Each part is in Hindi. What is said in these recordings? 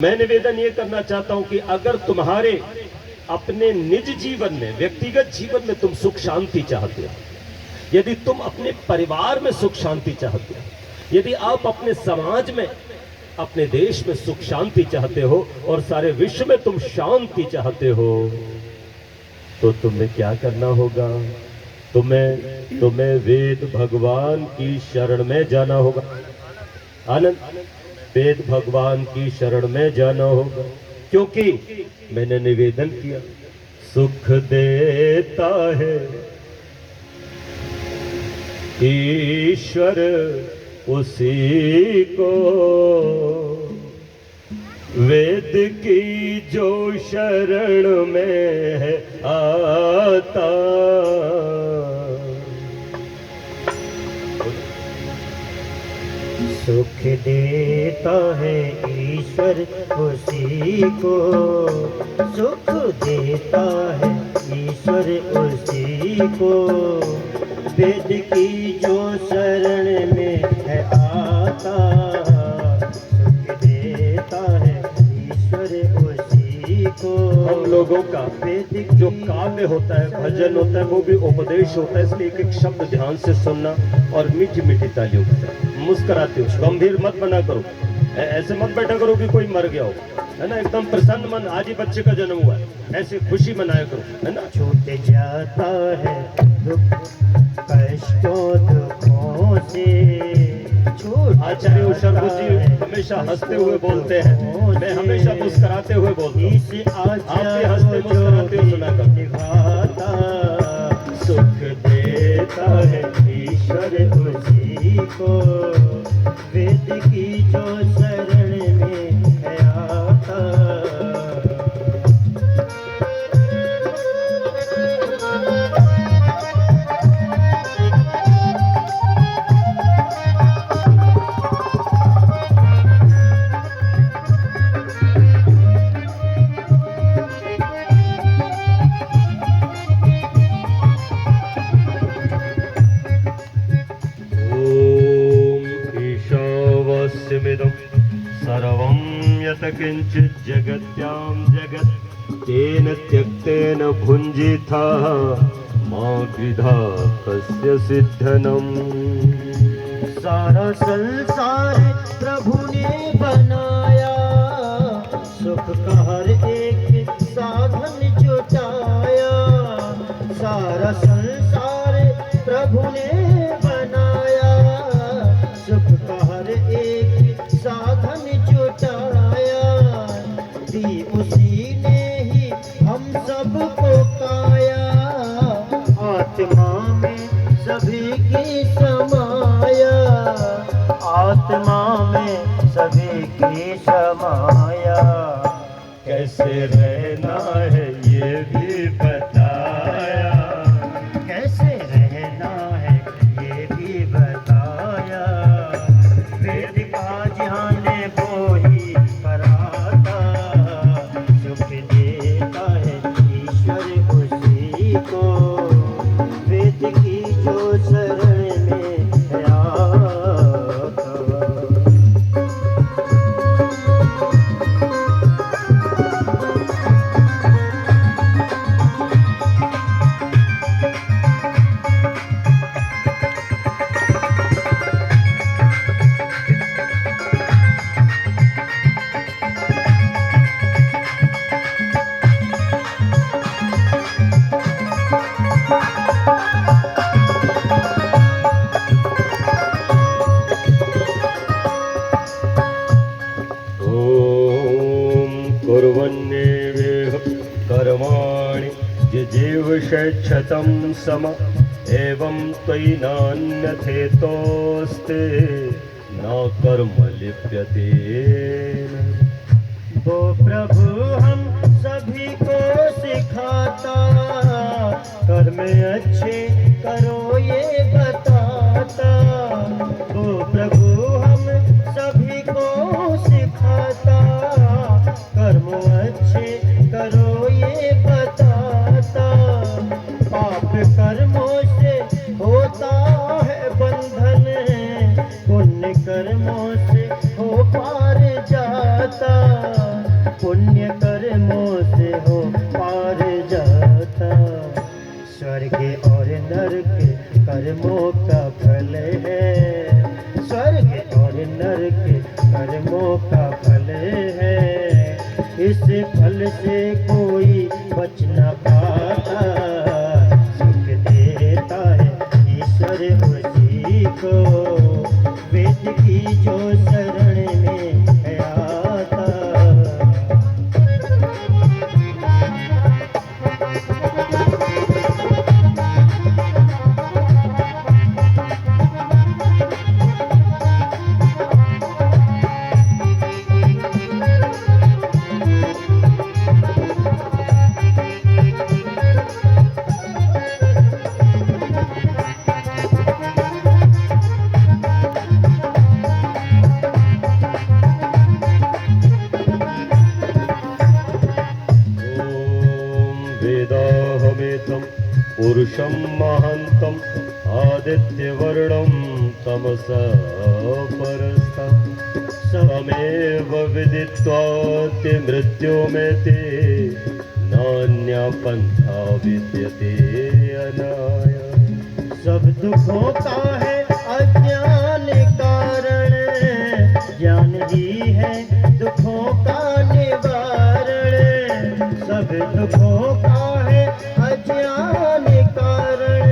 मैं निवेदन ये करना चाहता हूं कि अगर तुम्हारे अपने निज जीवन में, व्यक्तिगत जीवन में तुम सुख शांति चाहते हो, यदि तुम अपने परिवार में सुख शांति चाहते हो, यदि आप अपने समाज में, अपने देश में सुख शांति चाहते हो और सारे विश्व में तुम शांति चाहते हो, तो तुम्हें क्या करना होगा? तुम्हें वेद भगवान की शरण में जाना होगा। आनंद, वेद भगवान की शरण में जाना होगा, क्योंकि मैंने निवेदन किया, सुख देता है ईश्वर उसी को, वेद की जो शरण में है आता। सुख देता है ईश्वर उसी को, सुख देता है ईश्वर उसी को, वेद की जो शरण में है आता। सुख देता है ईश्वर उसी को। हम लोगों का वेदिक जो काव्य होता है, भजन होता है, वो भी उपदेश होता है, इसलिए एक एक शब्द ध्यान से सुनना और मीठी मीठी तालियों के साथ मुस्कुराते हो, गंभीर मत बना करो, ऐसे मत बैठा करो कि कोई मर गया हो, है ना। एकदम प्रसन्न मन, आज ही बच्चे का जन्म हुआ है, ऐसे खुशी मनाया करो, है ना। छूट जाता है दुख कष्टों दुखों से, आचार्य उषा जी हमेशा हंसते हुए बोलते हैं, मैं हमेशा मुस्कुराते हुए बोलता हूँ, आप भी हंसते मुस्कुराते हुए सुना कर। निभाता सुख देता है ईश्वर उसी को, वेद की जो शरण में है आता। सर्वं यत् किंचित् जगत्यां जगत् तेन त्यक्तेन भुञ्जीथा मा द्विधा कस्य सिद्धनम्। सारा संसार प्रभु ने बनाया, सुख का हर एक साधन जुटाया। सारा संसार प्रभु ने बनाया, सुख का हर एक साधन जुटाया। दी उसी ने ही हम सबको काया, आत्मा में सभी की समाया। आत्मा में सभी की समाया। कैसे रहना है ये भी बताया, कैसे रहना है ये भी बताया। वेद का ध्यान वो ही कराता, सुख देता है ईश्वर उसी को, वेद की जो शरण में है आता। कुर्वन्नेवेह कर्माणि जिजीवषेच्छतं सम एवं त्वयि नान्यथेतोऽस्ते न कर्म लिप्यते। वो प्रभु हम सभी को सिखाता, कर्म अच्छे करो ये बताता। वो प्रभु हम सभी को सिखाता, कर्म अच्छे करो ये बताता। पाप कर्मों से होता है बंधन, पुण्य कर्मों से हो पार जाता। पुण्य कर्मों से हो पार जाता। स्वर्ग और नरक कर्मों का फल है, स्वर्ग और नरक कर्मों का फल है। इस फल से कोई बच न पाता, सुख देता है ईश्वर उसी को, वेद की जो शरण में है आता। वेदाहमेतं पुरुषं महान्तं आदित्यवर्णं तमसा परस्तं तमेव विदित्वा ते मृत्युमेते नान्या पंथा विद्यते अनाय। सब दुखों का है अज्ञान कारण, ज्ञान ही है दुखों का निवारण। सब दुखों का है अज्ञान कारण,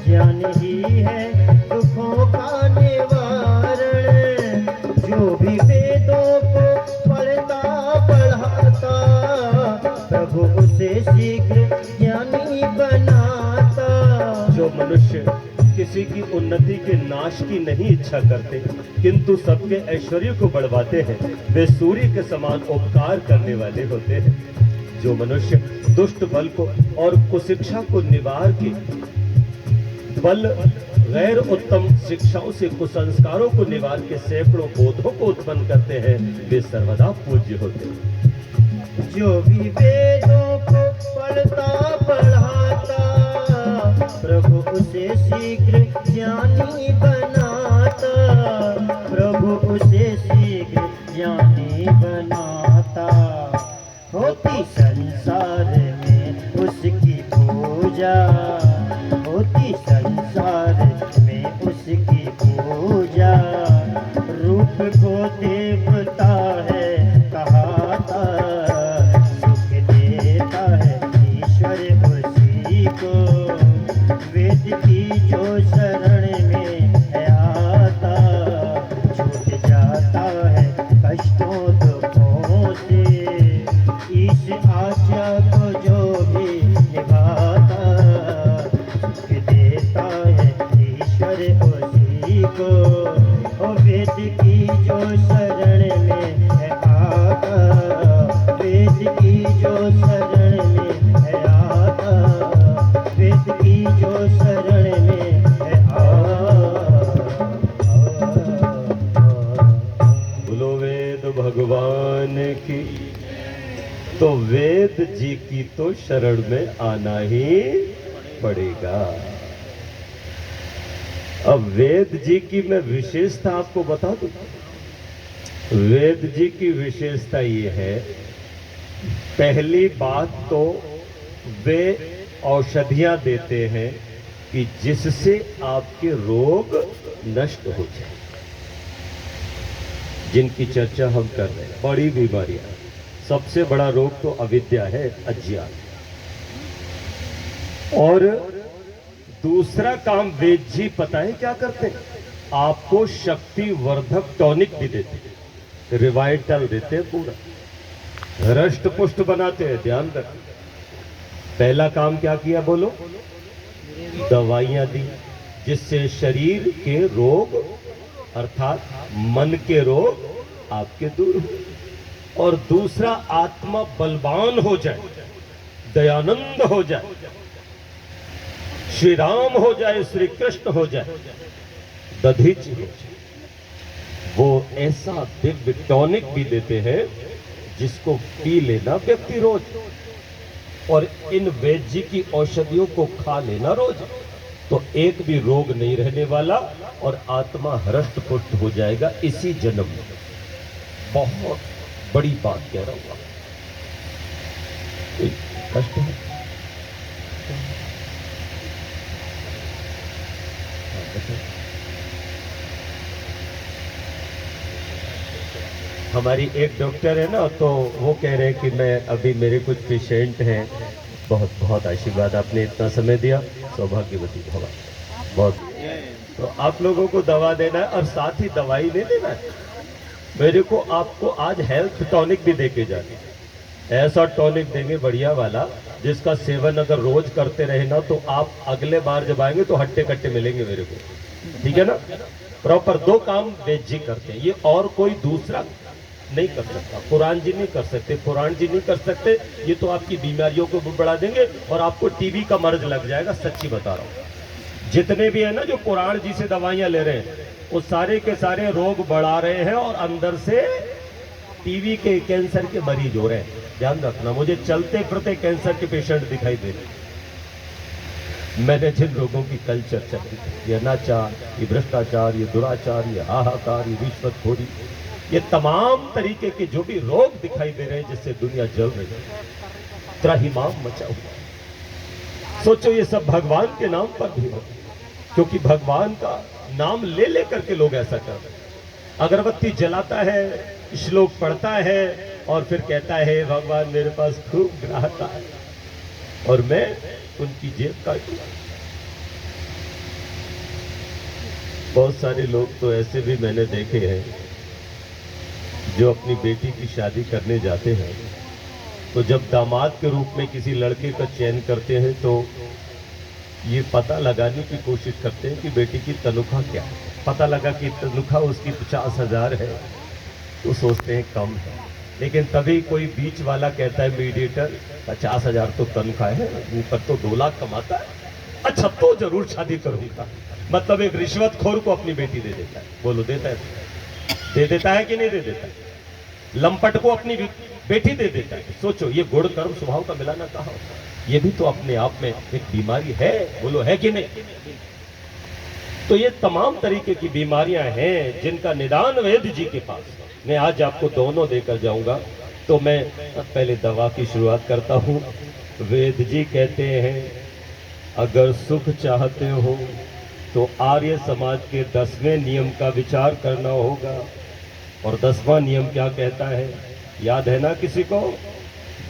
ज्ञान ही है दुखों का निवारण। जो भी वेदों को पढ़ता पढ़ाता, प्रभु उसे शीघ्र ज्ञानी बनाता। जो मनुष्य किसी की उन्नति के नाश की नहीं इच्छा करते किंतु सबके ऐश्वर्य को बढ़वाते हैं, वे सूर्य के समान उपकार करने वाले होते हैं। जो मनुष्य दुष्ट बल को और कुशिक्षा को निवार के बल गैर उत्तम शिक्षाओं से कुसंस्कारों को निवार के सैकड़ों बोधों को उत्पन्न करते हैं, वे सर्वदा पूज्य होते हैं। जो भी वेदों को पढ़ता पढ़ाता, प्रभु उसे शीघ्र ज्ञानी बनाता, प्रभु उसे शीघ्र ज्ञानी बनाता। होती संसार में उसकी पूजा, होती संसार में उसकी पूजा। रूप को देवता है कहाता, सुख देता है ईश्वर उसी को, वेद की जो शरण में है आता। छूट जाता है कष्टों दुखों से, इस आज्ञा को जो भी निभाता, सुख देता है ईश्वर उसी को, और वेद की जो शरण में है आता, वेद की जो शरण में है आता, वेद की जो शरण में है बोलो वेद भगवान की। तो वेद जी की तो शरण में आना ही पड़ेगा। अब वेद जी की मैं विशेषता आपको बता दूं। वेद जी की विशेषता ये है, पहली बात तो वे औषधियां देते हैं कि जिससे आपके रोग नष्ट हो जाए, जिनकी चर्चा हम कर रहे हैं। बड़ी बीमारियां, सबसे बड़ा रोग तो अविद्या है, अज्ञान। और दूसरा काम वेद जी पता है क्या करते हैं? आपको शक्ति वर्धक टॉनिक भी देते हैं, रिवाइटल देते हैं, पूरा हृष्ट पुष्ट बनाते हैं। ध्यान रख, पहला काम क्या किया बोलो? दवाइयां दी, जिससे शरीर के रोग अर्थात मन के रोग आपके दूर हो। और दूसरा, आत्मा बलवान हो जाए, दयानंद हो जाए, श्री राम हो जाए, श्री कृष्ण हो जाए, दधीचि हो जाए। वो ऐसा दिव्य टॉनिक भी देते हैं जिसको पी लेना व्यक्ति रोज, और इन वैद्य जी की औषधियों को खा लेना रोज, तो एक भी रोग नहीं रहने वाला और आत्मा हृष्ट पुष्ट हो जाएगा इसी जन्म में। बहुत बड़ी बात कह रहा हूं। कोई कष्ट है? हाँ, बताइए। हमारी एक डॉक्टर है ना, तो वो कह रहे हैं कि मैं अभी मेरे कुछ पेशेंट हैं। बहुत बहुत आशीर्वाद, आपने इतना समय दिया, सौभाग्यवती भवा। बहुत। तो आप लोगों को दवा देना है और साथ ही दवाई नहीं देना है। मेरे को आपको आज हेल्थ टॉनिक भी देके जाना है। ऐसा टॉनिक देंगे बढ़िया वाला, जिसका सेवन अगर रोज करते रहे ना, तो आप अगले बार जब आएंगे तो हट्टे कट्टे मिलेंगे मेरे को। ठीक है ना? प्रॉपर 2 काम वेद जी करते हैं, ये और कोई दूसरा नहीं कर सकता। पुराण जी नहीं कर सकते, पुराण जी नहीं कर सकते। ये तो आपकी बीमारियों को भी बढ़ा देंगे और आपको टीबी का मर्ज लग जाएगा। सच्ची बता रहा हूँ। जितने भी है ना जो पुराण जी से दवाइयां ले रहे हैं, वो सारे के सारे रोग बढ़ा रहे हैं और अंदर से टीबी के, कैंसर के मरीज हो रहे हैं। ध्यान रखना, मुझे चलते फिरते कैंसर के पेशेंट दिखाई दे रहे हैं। मैंने जिन रोगों की कल चर्चा की, ये अनाचार, ये भ्रष्टाचार, ये दुराचार, ये हाहाकार, ये रिश्वतखोरी, ये तमाम तरीके के जो भी रोग दिखाई दे रहे हैं जिससे दुनिया जल रही है, त्राहिमाम मचा हुआ। सोचो ये सब भगवान के नाम पर भी हो, क्योंकि भगवान का नाम ले लेकर के लोग ऐसा कर रहे हैं। अगरबत्ती जलाता है, श्लोक पढ़ता है और फिर कहता है भगवान मेरे पास खूब ग्राहक आए और मैं उनकी जेब काटूं। बहुत सारे लोग तो ऐसे भी मैंने देखे हैं जो अपनी बेटी की शादी करने जाते हैं, तो जब दामाद के रूप में किसी लड़के का चयन करते हैं तो ये पता लगाने की कोशिश करते हैं कि बेटी की तनख्वाह क्या है। पता लगा कि तनख्वाह उसकी 50,000 है, तो सोचते हैं कम है। लेकिन तभी कोई बीच वाला कहता है, मीडिएटर, 50,000 तो तनख्वाह है, ऊपर तो 2 लाख कमाता है, अच्छा तो जरूर शादी करूंगा। मतलब एक रिश्वतखोर को अपनी बेटी दे देता है। बोलो देता है? दे देता है कि नहीं दे देता है? लंपट को अपनी बेटी दे देता है। सोचो, ये गुण कर्म स्वभाव का मिलाना कहाँ होता है? ये भी तो अपने आप में एक बीमारी है। बोलो है कि नहीं? तो ये तमाम तरीके की बीमारियां हैं जिनका निदान वेद जी के पास। मैं आज आपको दोनों देकर जाऊंगा। तो मैं पहले दवा की शुरुआत करता हूं। वेद जी कहते हैं, अगर सुख चाहते हो तो आर्य समाज के 10वें नियम का विचार करना होगा। और 10वां नियम क्या कहता है, याद है ना किसी को?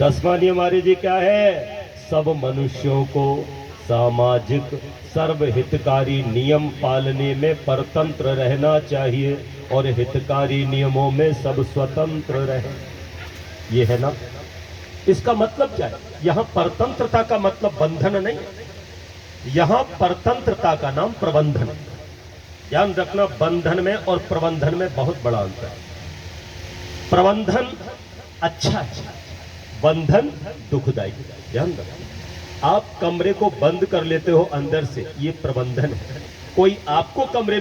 10वां नियम आर्य जी क्या है? सब मनुष्यों को सामाजिक सर्वहितकारी नियम पालने में परतंत्र रहना चाहिए और हितकारी नियमों में सब स्वतंत्र रहे। ये है ना? इसका मतलब क्या है? यहां परतंत्रता का मतलब बंधन नहीं, यहां परतंत्रता का नाम प्रबंधन। ध्यान रखना, बंधन में और प्रबंधन में बहुत बड़ा अंतर है। प्रबंधन अच्छा है, बंधन दुखदायी। ध्यान रखना, आप कमरे को बंद कर लेते हो अंदर से, ये प्रबंधन है। कोई आपको कमरे